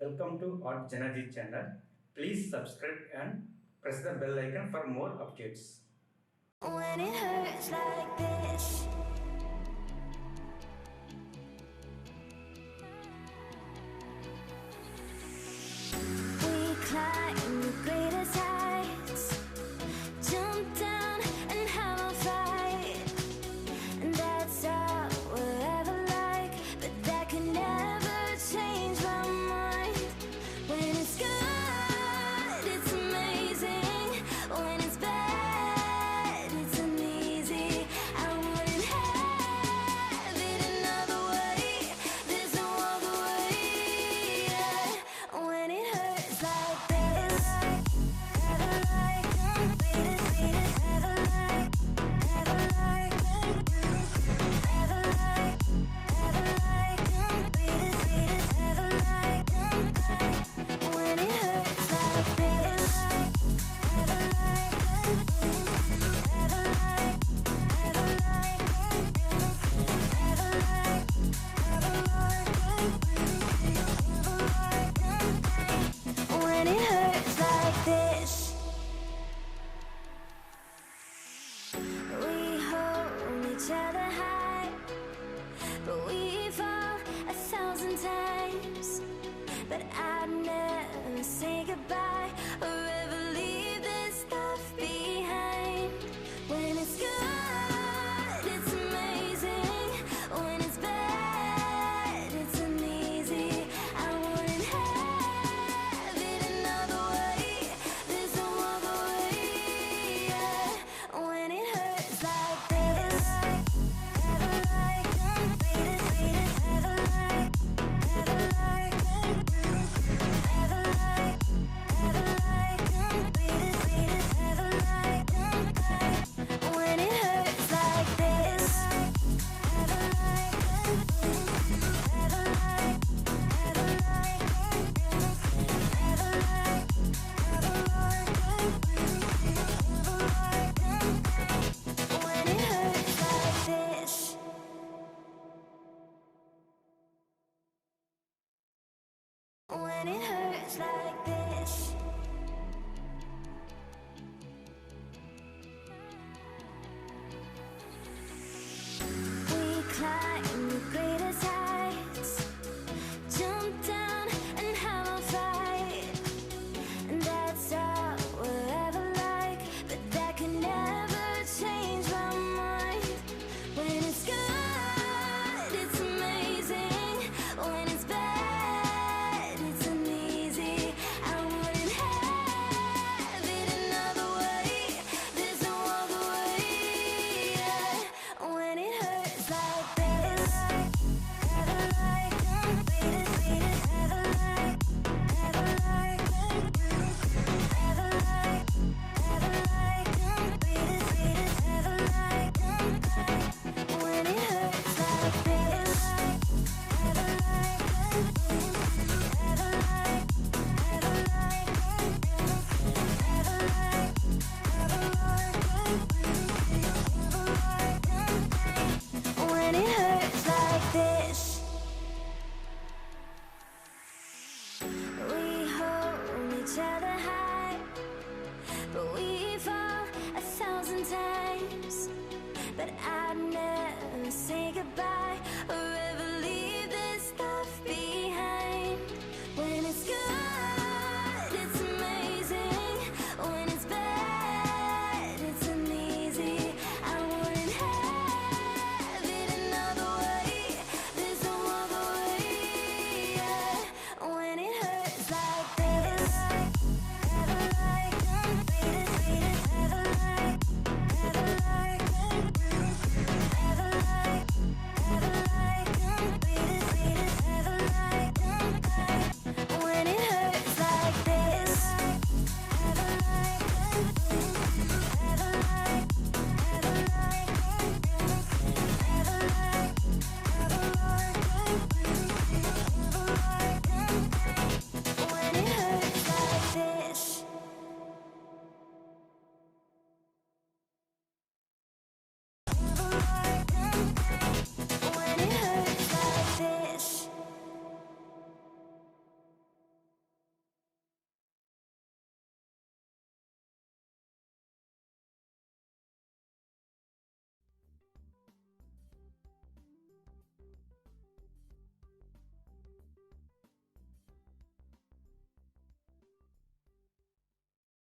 Welcome to artjanag channel. Please subscribe and press the bell icon for more updates. When it hurts like this, we climb the greatest heights, jump down and have a fight, and that's all we'll ever like, but that can never change my mind. When it's good, it's amazing. When it's bad, it's uneasy. I wouldn't have it another way. There's no other way. Yeah. When it hurts like this, never like, never like, never like, never like, never like, never like. When it hurts like this, never like, never like, never like, never like, when it hurts like this, we hold each other high, but we fall 1,000 times. But I'd never say goodbye or ever leave this stuff behind. When it's good, it's amazing. When it's bad, it's uneasy. I wouldn't have it another way. There's no other way. Yeah. When it hurts like this, never like, never like, never like, never like, never like, never like. When it hurts like this, never like, never like, never like, never like, when it hurts like this. When it hurts like this, we climb the greatest heights, jump down and have a fight, and that's all we'll ever like, but that can never change my mind. When it's good, it's amazing. When it's bad, it's uneasy. I wouldn't have it another way. There's no other way. Yeah. When it hurts like this, never like, never like, never like, never like, never like, never like. When it hurts like this, never like, never like, never like, never like, when it hurts like this, we hold each other high, but we fall 1,000 times. But I'd never say goodbye